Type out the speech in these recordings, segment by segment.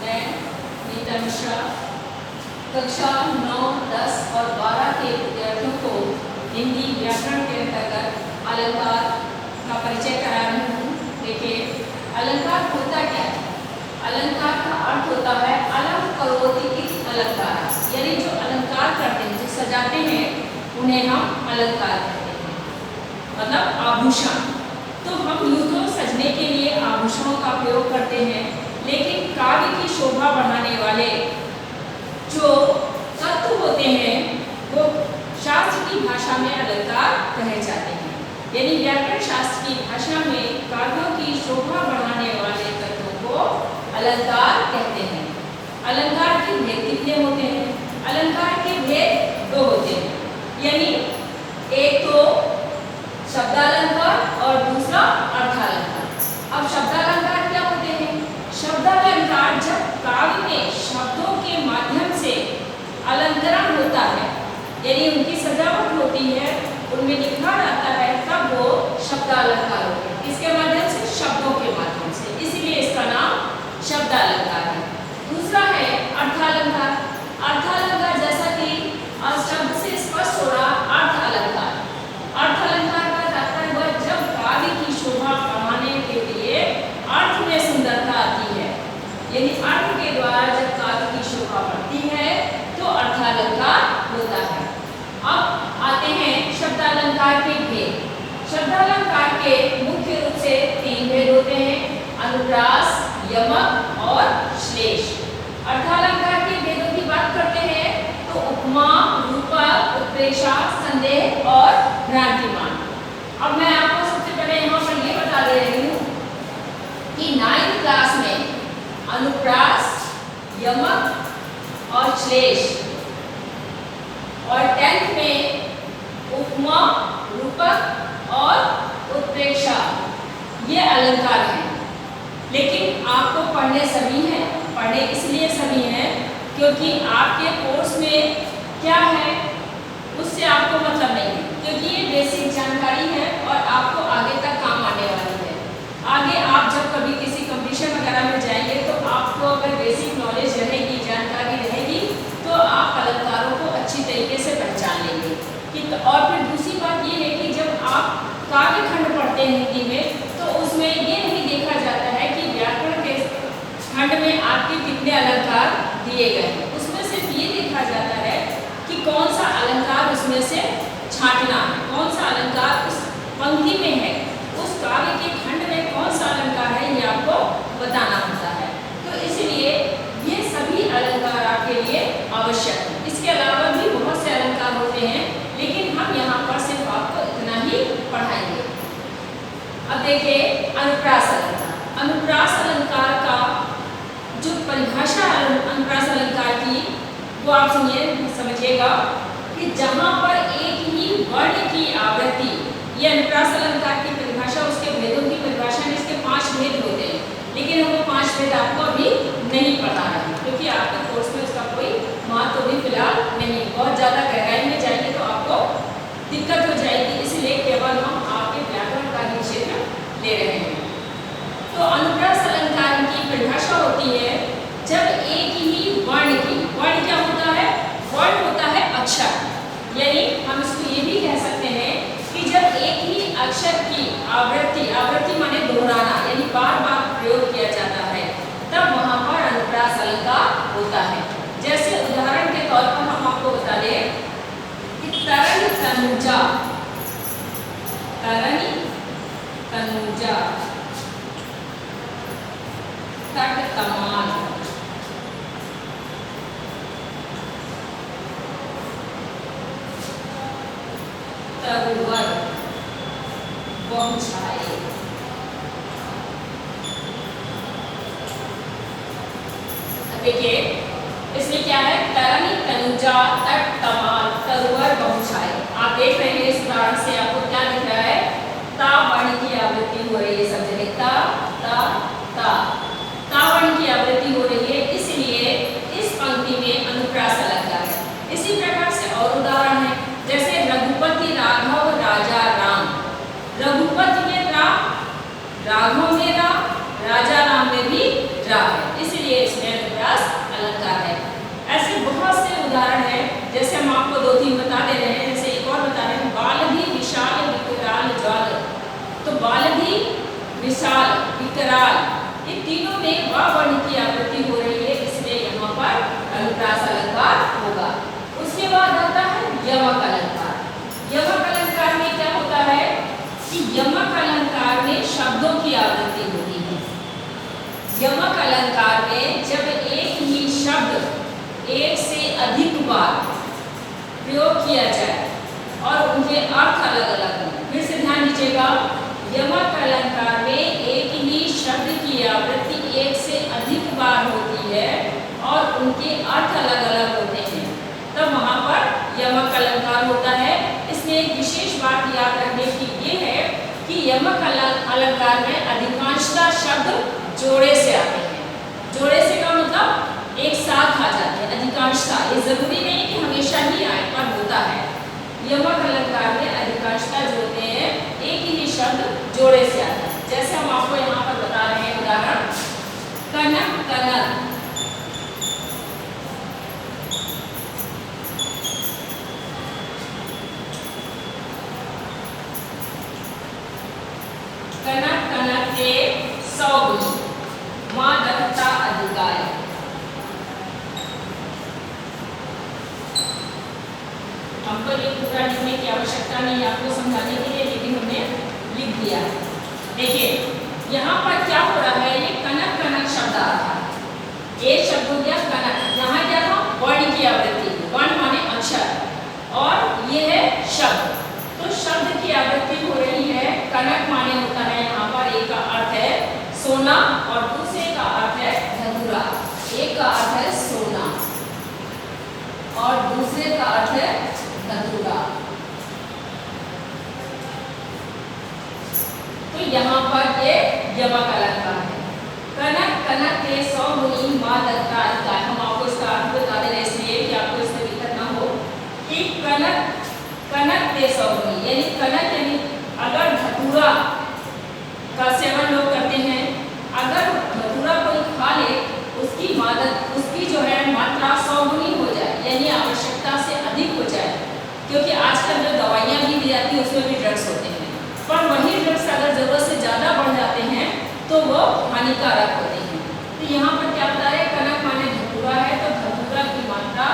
मैं नीता मिश्रा कक्षा 9, 10 और 12 के विद्यार्थियों को हिंदी व्याकरण के अंतर्गत अलंकार का परिचय करा रही हूँ। देखिए, अलंकार होता क्या है? अलंकार का अर्थ होता है अलंक करोति इति अलंकार, यानी जो अलंकार करते हैं, जो सजाते हैं, उन्हें हम अलंकार कहते हैं, मतलब आभूषण। तो हम यूँ तो सजने के लिए आभूषणों का प्रयोग करते हैं, लेकिन काव्य की शोभा बढ़ाने वाले जो तत्व होते हैं वो शास्त्र की भाषा में अलंकार कहे जाते हैं। यानी व्याकरण शास्त्र की भाषा में काव्यों की शोभा बढ़ाने वाले तत्वों को अलंकार कहते हैं। अलंकार के भेद कितने होते हैं? अलंकार के भेद दो होते हैं, यानी एक तो शब्दालंकार और दूसरा अर्थालंकार। अब शब्दालंकार क्या होते हैं? शब्दालंकार जब काव्य में शब्दों के माध्यम से अलंकरण होता है, यानी उनकी सजावट होती है, उनमें निखार आता है, तब वो शब्दालंकार होते हैं। इसके माध्यम से, शब्दों के माध्यम से, इसीलिए इसका नाम शब्दालंकार है। दूसरा है अर्थालंकार। अर्थालंकार जैसा कि शब्द से स्पष्ट हो रहा, अर्थ अलंकार। अर्थ अलंकार का तात्पर्य हुआ जब काव्य की शोभा बढ़ाने के लिए अर्थ में सुंदरता आती है, यानी अर्थ के द्वारा जब काव्य की शोभा बढ़ती है तो अर्थालंकार होता है। अब आते हैं शब्दालंकार के भेद। शब्दालंकार के मुख्य रूप से 3 भेद होते हैं: अनुप्रास, यमक और श्लेष। अर्थालंकार के भेदों की बात करते हैं तो उपमा, रूपक, उत्प्रेक्षा, संदेह और भ्रांतिमान। अब मैं आपको सबसे पहले यहाँ पर ये बता दे रही हूँ कि 9th क्लास में अनुप्रास, यमक और श्लेष, और 10th में उपमा, रूपक और उत्प्रेक्षा, ये अलंकार हैं। लेकिन आपको पढ़ने सभी हैं, पढ़े इसलिए सभी हैं क्योंकि आपके कोर्स में क्या है उससे आपको मतलब नहीं है, क्योंकि ये बेसिक जानकारी है और आपको आगे तक काम आने वाली है। आगे आप जब कभी किसी कंपटीशन वगैरह में जाएंगे तो आपको अगर बेसिक नॉलेज रहेगी, जानकारी रहेगी, तो आप अलंकारों को अच्छी तरीके से पहचान लेंगे। और फिर दूसरी बात ये है कि जब आप काव्य खंड पढ़ते हैं हिंदी में, तो उसमें ये नहीं देखा जाता है कि व्याकरण के खंड में आपके कितने अलंकार दिए गए हैं। उसमें सिर्फ ये देखा जाता है कि कौन सा अलंकार उसमें से छांटना है, कौन सा अलंकार उस पंक्ति में है, उस काव्य के खंड में कौन सा अलंकार है, ये आपको बताना होता है। तो इसलिए ये सभी अलंकार आपके लिए आवश्यक है। इसके अलावा भी बहुत से अलंकार होते हैं, लेकिन हम यहाँ पर सिर्फ आपको इतना ही पढ़ाएंगे। अब देखिए अनुप्रास अलंकार। अनुप्रास अलंकार का जो परिभाषा है अनुप्रास अलंकार की, वो आप सुनिए, समझिएगा कि जहाँ पर एक ही वर्ण की आवृत्ति, ये अनुप्रास अलंकार की परिभाषा, उसके भेदों की परिभाषा में इसके 5 भेद होते हैं, लेकिन हम वो 5 भेद आपको अभी नहीं पढ़ा रहे हैं क्योंकि आपके कोर्स में उसका कोई महत्व भी फिलहाल नहीं। बहुत ज़्यादा गहराई में जाएंगे तो आपको दिक्कत हो जाएगी, इसलिए केवल हम आपके व्याकरण का ही क्षेत्र ले रहे हैं। तो अनुप्रास अलंकार की परिभाषा होती है जब एक ही वर्ण की, वर्ण क्या होता है? वर्ण होता है अक्षर, यानी हम इसको ये भी कह सकते हैं कि जब एक ही अक्षर की आवृत्ति, आवृत्ति माने दोहराना, यानी बार बार प्रयोग किया जाता है, तब वहाँ पर अनुप्रास अलंकार होता है। जैसे उदाहरण के तौर पर हम आपको बता दें कि तरणी तनुजा, तरणी तनुजा, तट तमाल, तरुवर, बहुछाये। देखिए इसमें क्या है? तरणी तनुजा, तट तमाल, तरुवर, बहुछाये। आप देख रहे हैं इस उदाहरण से आपको क्या दिख रहा है? ता वर्ण की आवृत्ति हो रही है सब जगह, ता ता ता, ता वर्ण की आवृत्ति हो रही है, इसलिए इस पंक्ति में अनुप्रास अलंकार है। इसी प्रकार से और उदाहरण है, जैसे रघुपति राघव राजा राम। रघुपति में राम, राघव में राम, राजा राम में भी ड्रा है, इसलिए इसमें अनुप्रास अलंकार है। ऐसे बहुत से उदाहरण हैं, जैसे हम आपको 2-3 बता दे रहे हैं। जैसे एक और बता रहे हैं, बाल भी विशाल विकराल ज्वाल। तो बाल भी विशाल विकराल, ये तीनों में वा वर्ण की आवृत्ति हो रही है, इसलिए यहाँ पर अनुप्रास अलंकार होगा। उसके बाद आता है यमक अलंकार। यमक अलंकार में क्या होता है कि यमक अलंकार में शब्दों की आवृत्ति होती है। यमक अलंकार में जब एक ही शब्द एक से अधिक बार प्रयोग किया जाए और उनके अर्थ अलग अलग हों। फिर से ध्यान दीजिएगा, यमक अलंकार में एक ही शब्द की आवृत्ति एक से अधिक बार होती है और उनके अर्थ अलग अलग होते हैं, तब वहाँ पर यमक अलंकार होता है। इसमें एक विशेष बात याद रखने की ये है कि यमक अलंकार में अधिकांशतः शब्द जोड़े से आते हैं। जोड़े से का मतलब एक साथ आ जाते हैं अधिकांशतः, ये जरूरी नहीं कि हमेशा ही आए, पर होता है। यमक अलंकार में अधिकांशतः जो होते हैं एक ही शब्द जोड़े से आता है। जैसे हम आपको यहाँ पर बता रहे हैं उदाहरण, कनक कनक, कनक कनक के 100 गुनी, माँ दत्ता अधिकार। हमको ये पूरा लिखने की आवश्यकता नहीं है आपको समझाने के लिए, लेकिन हमने लिख दिया। देखिए यहाँ पर क्या हो रहा है, ये कनक कनक शब्द आ रहा है। एक शब्द हो गया कनक, यहाँ क्या था वर्ण की आवृत्ति, वर्ण माने अक्षर, और ये है शब्द। तो शब्द की आवृत्ति हो रही है। कनक माने होता है यहाँ पर, एक का अर्थ है सोना और दूसरे का अर्थ है धतूरा। एक का अर्थ है सोना और दूसरे का अर्थ है धतूरा। तो यहाँ पर ये यमक अलंकार है। कनक कनक के 100 गुनी, माँ दत्ता अधिकार। हम आपको इसका अर्थ बता दे रहे हैं इसलिए कि आपको इसमें दिक्कत ना हो कि कनक कनक के 100 गुनी, यानी कनक यानी अगर धतूरा का सेवन लोग करते हैं, अगर धतूरा कोई खा ले, उसकी जो है मात्रा 100 गुनी हो जाए, यानी आवश्यकता से अधिक हो जाए। क्योंकि आजकल जो दवाइयाँ भी दी जाती हैं उसमें भी ड्रग्स होते हैं, पर वही ड्रग्स अगर ज़रूरत से ज़्यादा बढ़ जाते हैं तो वो हानिकारक होते हैं। तो यहाँ पर क्या बता रहे हैं, कनक माने धतूरा है, तो धतूरा की मात्रा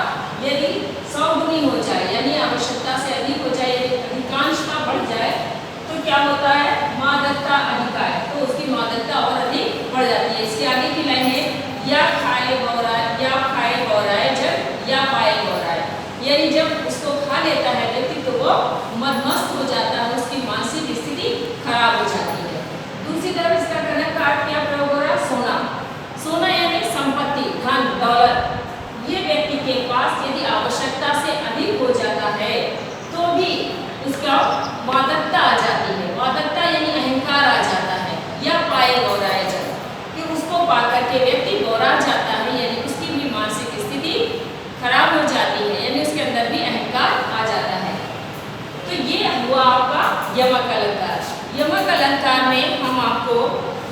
यदि 100 गुनी हो जाए, यानी आवश्यकता से अधिक हो जाए, यदि अधिकांशता बढ़ जाए, तो क्या होता है, माँ दत्ता अधिकार, तो उसकी मादकता और अधिक बढ़ जाती है। इसके आगे की लाइन है, या खाए गौराए, या खाए गौराए जब या पाए गौराए, यानी जब उसको खा लेता है व्यक्ति तो वो मदमस्त हो जाता है, उसकी मानसिक स्थिति खराब हो जाती है। दूसरी तरफ इसका कनक का अर्थ क्या प्रयोग हो रहा है, सोना। सोना यानी संपत्ति, धन दौलत। ये व्यक्ति के पास यदि आवश्यकता से अधिक हो जाता है तो भी उसका मादकता आ जाती है। मादकता यानी अहंकार आ जाता है। या पाए गौराए जब, कि उसको पाकर के व्यक्ति गौरा जाता है, यानी उसकी भी मानसिक स्थिति खराब हो जाती है, यानी उसके अंदर भी अहंकार आ जाता है। तो ये हुआ आपका यमक अलंकार। यमक अलंकार में हम आपको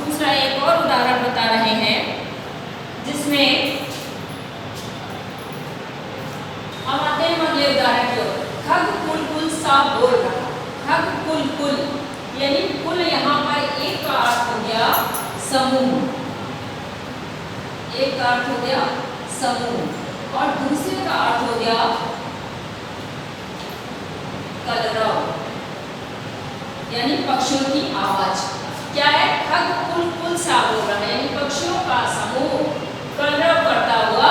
दूसरा एक और उदाहरण बता रहे हैं, जिसमें हम आते हैं अगले उदाहरण की ओर। खग कुल कुल सा बोल रहा। खग कुल कुल यानी कुल यहाँ पर एक का अर्थ हो गया समूह, एक का अर्थ हो गया समूह और दूसरे का अर्थ हो गया कलरव, यानी पक्षियों की आवाज। क्या है, खग कुल कुल सा बोल रहा है, यानी पक्षियों का समूह कलरव करता हुआ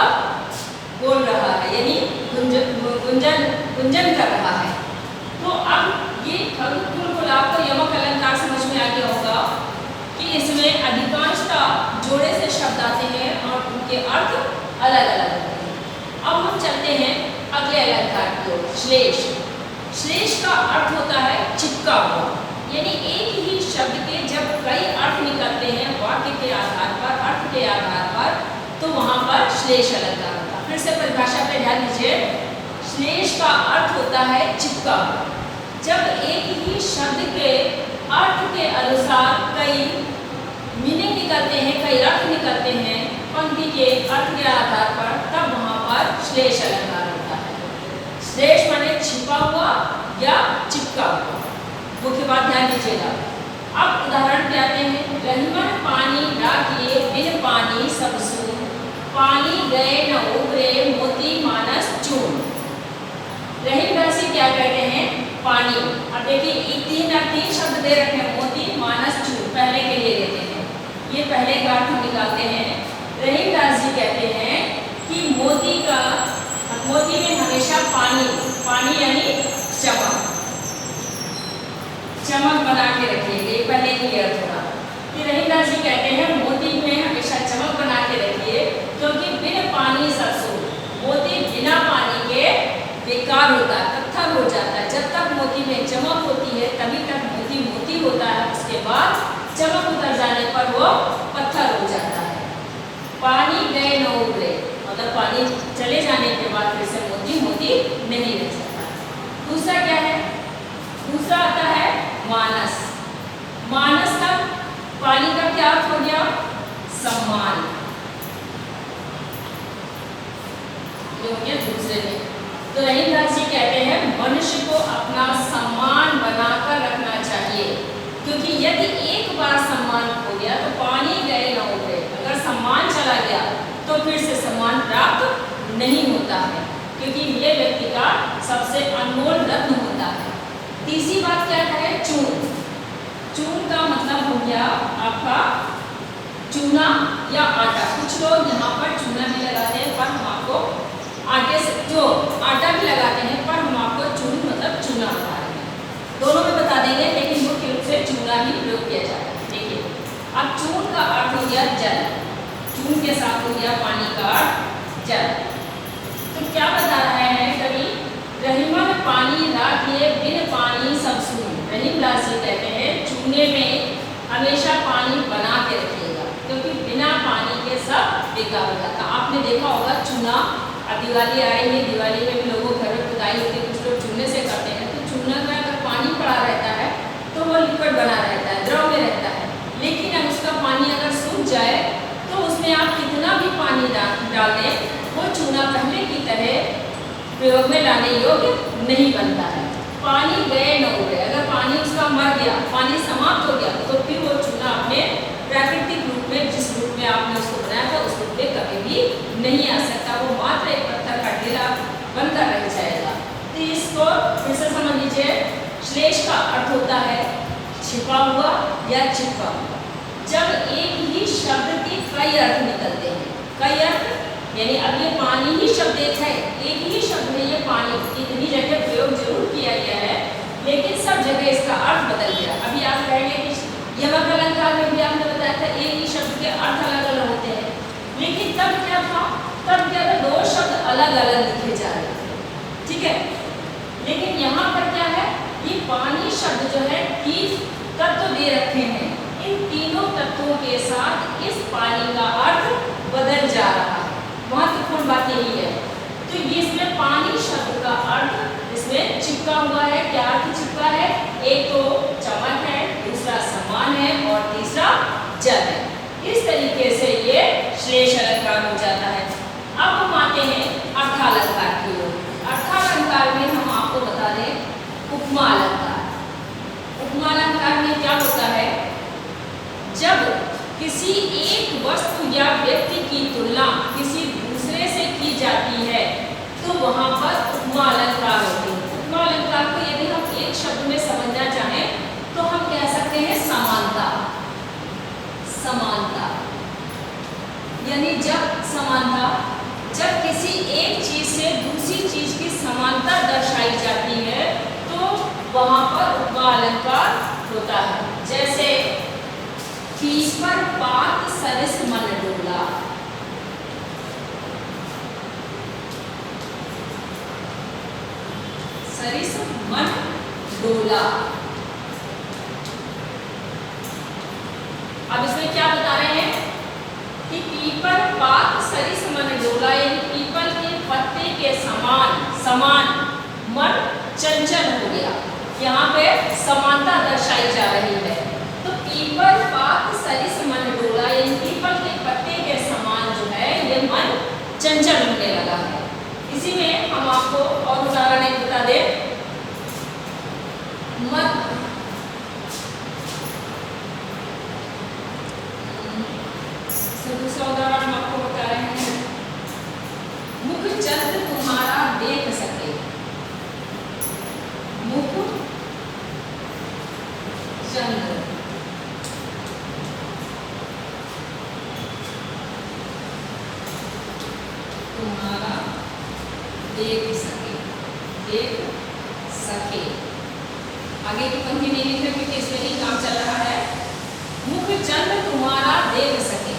बोल रहा है, यानी गुंजन कर रहा है। तो अब ये खग कुल कुल आपको यमक अलंकार समझ में आ गया होगा कि इसमें अधिकांशतः जोड़े से शब्द आते हैं और उनके अर्थ अलग अलग होते हैं। अब हम चलते हैं अगले अलंकार की ओर, श्लेष। श्लेष का अर्थ होता है चिपका हुआ, यानी एक ही शब्द के जब कई अर्थ निकलते हैं वाक्य के आधार पर, अर्थ के आधार पर, तो वहाँ पर श्लेष अलंकार होता है। फिर से परिभाषा पे ध्यान दीजिए। श्लेष का अर्थ होता है चिपका हुआ। जब एक ही शब्द के अर्थ के अनुसार कई मीनिंग निकलते हैं, कई अर्थ निकलते हैं पंक्ति के अर्थ के आधार पर, तब वहां पर श्लेष अलंकार होता है। श्लेष माने छिपा हुआ या चिपका हुआ। मुख्य बात ध्यान दीजिएगा। अब उदाहरण पे आते हैं। रहीमन पानी राखिए बिन पानी सब सून, पानी गए न उबरे मोती मानस चून। रहीम राशि क्या कहते हैं? पानी। अब देखिए तीन शब्द दे रखे हैं, मोती मानस चून, पहले के लिए लेते हैं। ये पहले का अर्थ हम निकालते हैं। रहीम राशि कहते हैं कि मोती में हमेशा पानी यानी चमक बना के रखिए। पहले क्लियर होगा कि रहीम राशि कहते हैं मोती में हमेशा चमक बना के रखिए, क्योंकि बिन पानी सब सून, मोती बिना पानी के बेकार होता है, पत्थर हो जाता है। जब तक मोती में चमक होती है तभी तक मोती होता है, उसके बाद चमक उतर जाने पर वो पत्थर हो जाता है। पानी गए न उबरे, मतलब पानी चले जाने के बाद फिर से मोती नहीं रह सकता। दूसरा क्या है? दूसरा आता है मानस। मानस का पानी का क्या अर्थ हो गया? सम्मान। ये हो गया दूसरे में। तो रहीम राशि कहते हैं मनुष्य को अपना सम्मान बनाकर रखना चाहिए, क्योंकि यदि एक बार सम्मान खो गया तो पानी गए न उबरे। अगर सम्मान चला गया तो फिर से सम्मान प्राप्त नहीं होता है, क्योंकि ये व्यक्ति का सबसे अनमोल रत्न होता है। तीसरी बात क्या है? चून। चून का मतलब हो गया आपका चूना या आटा। कुछ लोग यहाँ पर चूना भी लगाते हैं, पर हम आपको आटे से जो आटा भी लगाते हैं, पर हम आपको चून मतलब चूना बता रहे हैं। दोनों में बता देंगे, लेकिन मुख्य रूप से चूना ही प्रयोग किया जाता है। देखिए, अब चून का अर्थ हो गया जल। चून के साथ हो गया पानी का अर्थ जल। तो क्या बता रहा है कवि? रहीमन पानी राखिए बिन पानी सब सून। रहीम राशि कहते हैं चूने में हमेशा पानी बना के रखिएगा, क्योंकि बिना पानी के सब बेकार हो जाता। आपने देखा होगा चूना, अब दिवाली आ रही है, दिवाली में भी लोगों घर में खुदाई होती है, कुछ लोग चूने से करते हैं। तो चूना में अगर पानी पड़ा रहता है तो वो लिक्विड बना रहता है, द्रव में रहता है। लेकिन अब उसका पानी अगर सूख जाए तो उसमें आप कितना भी पानी डाल दें, वो चूना पहले की तरह प्रयोग में लाने योग्य नहीं बनता है। पानी गए न उबरे, अगर पानी उसका मर गया, पानी समाप्त हो गया, तो फिर वो चूना अपने प्राकृतिक रूप में, जिस रूप में आपने उसको बनाया था, उस रूप में कभी भी नहीं आ सकता। वो मात्र एक पत्थर का ढेला बनकर रह जाएगा। तो इसको फिर से समझ लीजिए। श्लेष का अर्थ होता है छिपा हुआ या चिपका हुआ। जब एक ही शब्द के कई अर्थ निकलते हैं, कई अर्थ यानी अब ये पानी ही शब्द एक ही शब्द में ये पानी इतनी जगह प्रयोग जरूर किया गया है, लेकिन सब जगह इसका अर्थ बदल गया। अभी आप कहेंगे कि यमक अलंकार में भी आपने बताया था एक ही शब्द के अर्थ अलग अलग होते हैं, लेकिन तब क्या था? दो शब्द अलग अलग लिखे जा रहे थे, ठीक है। लेकिन यहाँ पर क्या है? ये पानी शब्द जो है 30 तत्व दे रखे हैं। इन तीनों तत्वों के साथ इस पानी का अर्थ बदल जा रहा है। महत्वपूर्ण बात यही है। तो ये इसमें पानी शब्द का अर्थ इसमें चिपका हुआ है। क्या अर्थ चिपका है? एक तो चमक है, दूसरा सम्मान है और तीसरा जल है। इस तरीके से ये श्लेष अलंकार हो जाता है। अब हम आते हैं अर्थालंकार की ओर। अर्थालंकार में हम आपको बता दें उपमा अलंकार। उपमा अलंकार में क्या होता है? जब किसी एक वस्तु या व्यक्ति की तुलना किसी दूसरे से की जाती है तो वहां पर उपमा अलंकार होती है। उपमा अलंकार को यदि हम एक शब्द में समझना चाहें तो हम कह सकते हैं समानता। समानता यानी जब किसी एक चीज से दूसरी चीज की समानता दर्शाई जाती है तो वहां पर उपमा अलंकार होता है। जैसे पीपर पात सरिस मन डोला। सरिस मन डोला। अब इसमें क्या बता रहे हैं कि पीपल पात सरिस मन डोला, यानी पीपल के पत्ते के समान मन चंचल हो गया। यहाँ पे समानता दर्शाई जा रही है। तो पीपल पात सरिस मन उदाहरण एक बता दे। मत दूसरा उदाहरण हम आपको बता रहे हैं, मुख चंद्र तुम्हारा देख सके। मुख चंद्र तुम्हारा देख सके, देख सके। आगे की पंक्ति नहीं लिख रहे क्योंकि इसमें ही काम चल रहा है। मुख चंद्र तुम्हारा देख सके,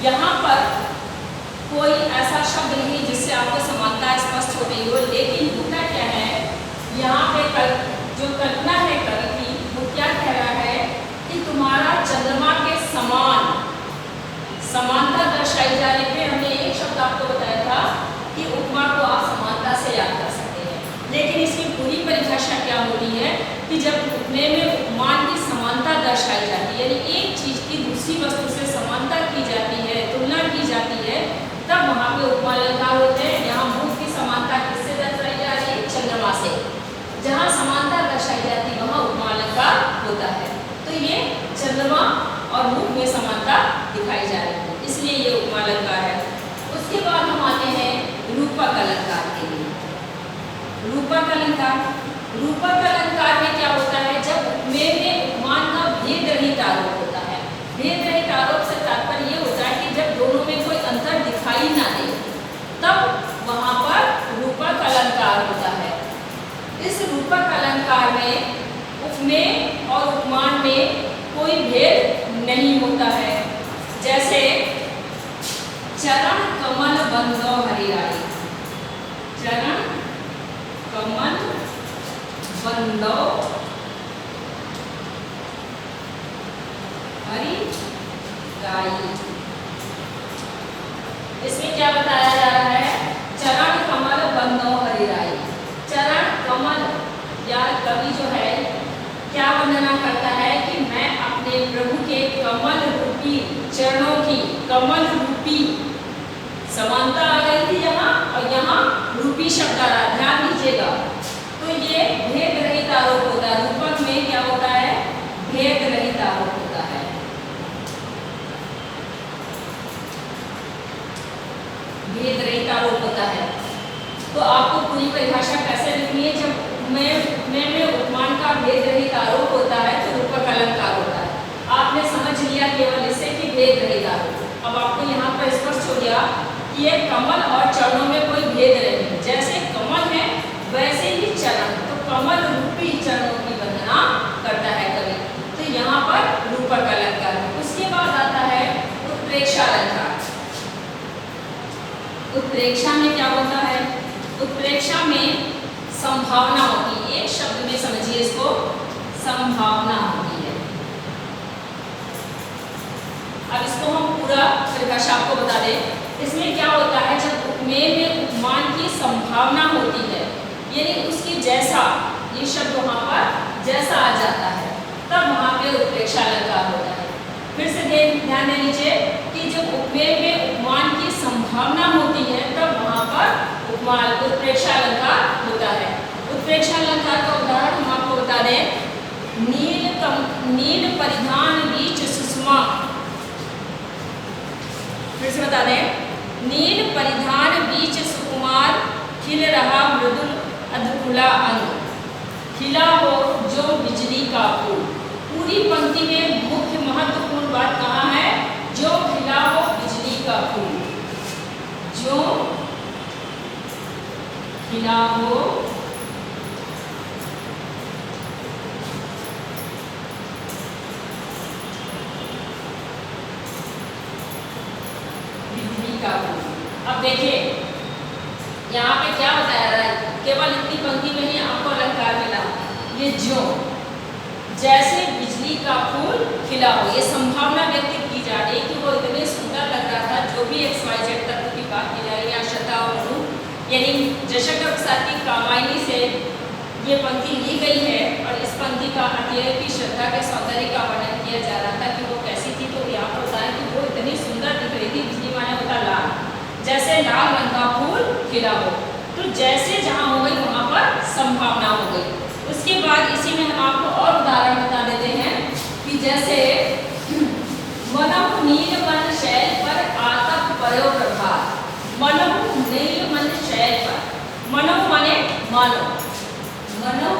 यहाँ पर कोई ऐसा शब्द नहीं जिससे आपको समानता स्पष्ट हो रही हो, लेकिन होता क्या है, यहाँ पे जो कल्पना है कवि की, वो क्या कह रहा है कि तुम्हारा चंद्रमा के समान, समानता दर्शाई जा रही है। हमने एक शब्द आपको बताया था कि उपमा को आप समानता से याद कर सकते हैं, लेकिन इसकी पूरी परिभाषा क्या होती है कि जब उपमे में उपमान की समानता दर्शाई जाती है, यानी एक चीज की दूसरी वस्तु से समानता की जाती है, तुलना की जाती है, तब वहाँ पे उपमा अलंकार होते हैं। यहाँ मुख की समानता किससे दर्शाई जा रही है? चंद्रमा से। जहाँ समानता दर्शाई जाती है वहाँ उपमा अलंकार होता है। तो ये चंद्रमा और मुख में समानता दिखाई जा रही है, इसलिए ये उपमा अलंकार है। उसके बाद हम आते हैं रूपक अलंकार के लिए। रूपक अलंकार, रूपक अलंकार में क्या होता है, जब उपमे में उपमान का भेद रहित आरोप होता है। भेद रहित आरोप से तात्पर्य ये होता है कि जब दोनों में कोई अंतर दिखाई ना दे, तब वहां पर रूपक अलंकार होता है। इस रूपक अलंकार में उपमे और उपमान में कोई भेद नहीं होता है। जैसे चरण कमल बंदो हरिराई, चरण कमल बंदो हरिराई। इसमें क्या बताया जा रहा है? चरण कमल बंदो हरिराई। चरण कमल, या कवि जो है क्या वर्णना करता है कि मैं अपने प्रभु के कमल रूपी चरणों की, कमल रूपी समानता आ गई थी यहाँ, और यहाँ रूपी शब्द आ रहा, ध्यान दीजिएगा। तो ये भेद रहित आरोप होता है। रूपक में क्या होता है? भेद रहित आरोप होता है। भेद रहित आरोप होता है। तो आपको पूरी परिभाषा कैसे लिखनी है? जब में उपमान का भेद रहित आरोप होता है तो रूपक अलंकार होता है। आपने समझ लिया केवल इससे कि भेद रहित आरोप। अब आपको यहाँ पर स्पष्ट हो गया कि ये कमल और चरणों में कोई भेद नहीं है। जैसे कमल है वैसे ही चरण, तो कमल रूपी चरणों की वंदना करता है कवि। तो यहाँ पर रूपक अलंकार है। उसके बाद आता है उत्प्रेक्षा अलंकार। उत्प्रेक्षा में क्या होता है? उत्प्रेक्षा में संभावना होती है। एक शब्द में समझिए इसको, संभावना होती है। अब इसको हम पूरा परिभाषा आपको बता दें। इसमें क्या होता है, जब उपमे में उपमान की संभावना होती है, यानी उसकी जैसा, ये शब्द वहाँ पर जैसा आ जाता है, तब वहाँ पे उत्प्रेक्षा अलंकार होता है। फिर से ध्यान दे लीजिए कि जब उपमे में उपमान की संभावना होती है, तब वहाँ पर उत्प्रेक्षा अलंकार होता है। उत्प्रेक्षा अलंकार का उदाहरण हम आपको बता दें। नील परिधान बीच सुषमा, फिर से बता दें। नील परिधान बीच सुकुमार, खिल रहा मृदुल अधखुला अंग, खिला हो जो बिजली का फूल। पूरी पंक्ति में मुख्य महत्वपूर्ण बात कहाँ है? जो खिला हो बिजली का फूल, जो खिला हो बिजली का फूल। अब देखिए यहाँ पे क्या बताया रहा है, केवल इतनी पंक्ति में ही आपको अलंकार मिला। ये जो, जैसे बिजली का फूल खिला हो, ये संभावना व्यक्त की जा रही है कि वो इतने सुंदर लग रहा था। जो भी XYZ तत्व की बात की जा रही है, शता और मनु, यानी जशक की कामायनी से ये पंक्ति ली गई है। और इस पंक्ति का अर्थ यह है कि श्रद्धा के सौंदर्य का वर्णन किया जा रहा था कि वो कैसी थी। तो यहाँ पर बताया कि वो इतनी सुंदर दिख रही थी। बिजली माने होता लाल, जैसे लाल रंग का फूल खिला हो। तो जैसे जहाँ हो गई वहाँ पर संभावना हो गई। उसके बाद इसी में हम आपको और उदाहरण बता देते हैं कि जैसे मनहु नीलमन शैल पर आतप परो प्रभात। मनहु नीलमन शैल पर, मनहु माने मानो, मनहु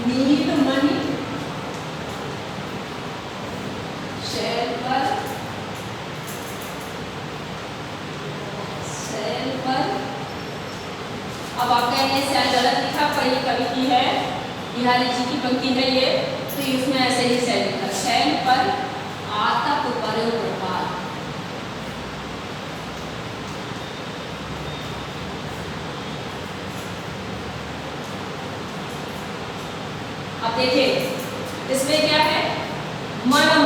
नीलमणि शैल पर, शैल पर, अब आप कहेंगे शैल गलत लिखा पर ये कवि की है, बिहारी जी की पंक्ति है ये, तो इसमें ऐसे ही शैल लिखा, शैल पर आतप परो प्रभात। अब देखिए इसमें क्या है, मनहु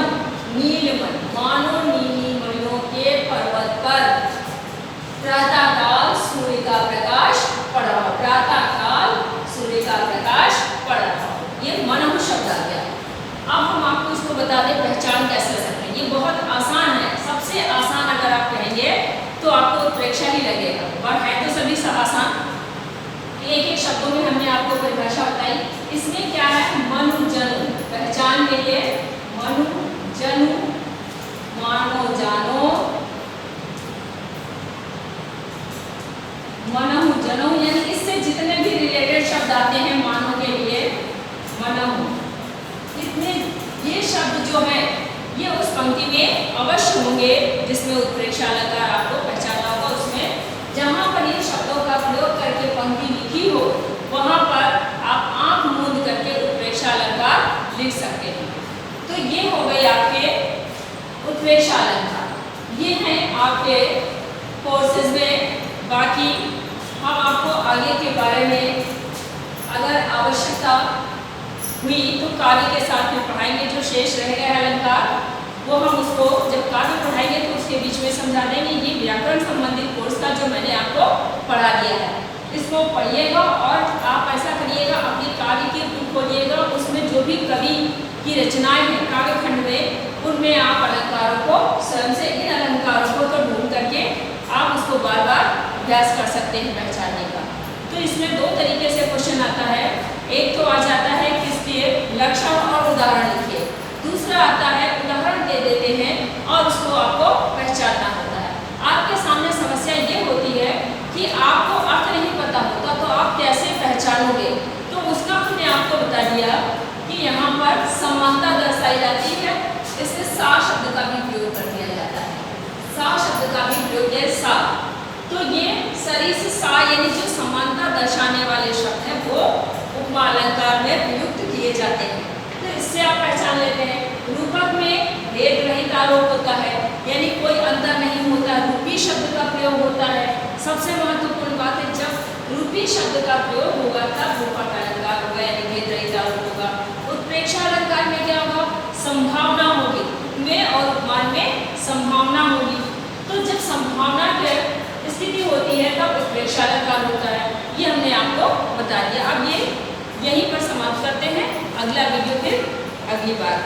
नीलमन, मानो नीली मणियों के पर्वत पर प्रातःकाल सूर्य का प्रकाश पड़ रहा हो, प्रातःकाल सूर्य का प्रकाश पड़ रहा हो, ये मनहु शब्द आ गया। अब हम आपको इसको बता दें पहचान कैसे कर सकते हैं। ये बहुत आसान है, सबसे आसान अगर आप कहेंगे तो आपको उत्प्रेक्षा ही लगेगा, और है तो सभी सब आसान। एक एक शब्दों में हमने आपको परिभाषा बताई। इसमें क्या है, मनु जनु, पहचान के लिए मनु जनु, मानो जानो, मनहु जनो, यानी इससे जितने भी रिलेटेड शब्द आते हैं मानो के लिए, मनहु, इतने ये शब्द जो है ये उस पंक्ति में अवश्य होंगे जिसमें उत्प्रेक्षा अलंकार आपको पहचानना होगा। उसमें जहां पर ये शब्दों का प्रयोग करके पंक्ति लिखी हो वहां पर आप आंख मूंद करके उत्प्रेक्षा अलंकार लिख सकते हैं। तो ये हो गए आपके उत्प्रेक्षा अलंकार, ये हैं आपके कोर्सेज में। बाकी हम आपको आगे के बारे में अगर आवश्यकता हुई तो काव्य के साथ में पढ़ाएंगे। जो शेष रह गया है अलंकार वो हम उसको जब काव्य पढ़ाएंगे तो उसके बीच में समझा देंगे। ये व्याकरण संबंधित कोर्स का जो मैंने आपको पढ़ा दिया है, इसको पढ़िएगा और आप ऐसा करिएगा, अपनी काव्य की बुक खोलिएगा, उसमें जो भी कवि की रचनाएं हैं काव्य खंड में, उनमें आप अलंकारों को स्वयं से, इन अलंकारों को तो ढूंढ करके आप उसको बार बार अभ्यास कर सकते हैं पहचानने का। तो इसमें दो तरीके से क्वेश्चन आता है, एक तो आ जाता है किसके लक्षण और उदाहरण लिखिए, दूसरा आता है उदाहरण दे देते हैं और उसको आपको पहचानना होता है। आपके सामने समस्या ये होती है कि आपको अर्थ नहीं पता होता तो आप कैसे पहचानोगे, तो उसका हमने आपको बता दिया कि यहाँ पर समानता दर्शाई जाती है, इससे सा शब्द का भी प्रयोग कर दिया जाता है, सा शब्द का भी प्रयोग है, सा। तो ये सरी से सा यानी जो समानता दर्शाने वाले शब्द हैं वो उपमा अलंकार में प्रयुक्त किए जाते हैं। तो इससे आप पहचान लेते हैं। रूपक में भेद रहित आरोप होता है, यानी कोई अंतर नहीं होता, रूपी शब्द का प्रयोग होता है। सबसे महत्वपूर्ण बात है जब रूपी शब्द का प्रयोग होगा तब रूपक अलंकार होगा, यानी भेद रहित आरोप होगा। उत्प्रेक्षा अलंकार में क्या होगा, संभावना होगी, में और उपमान में संभावना होगी। तो जब संभावना के स्थिति होती है तब उत्प्रेक्षा अलंकार होता है, ये हमने आपको बता दिया। अब ये यहीं पर समाप्त करते हैं, अगला वीडियो फिर अगली बार।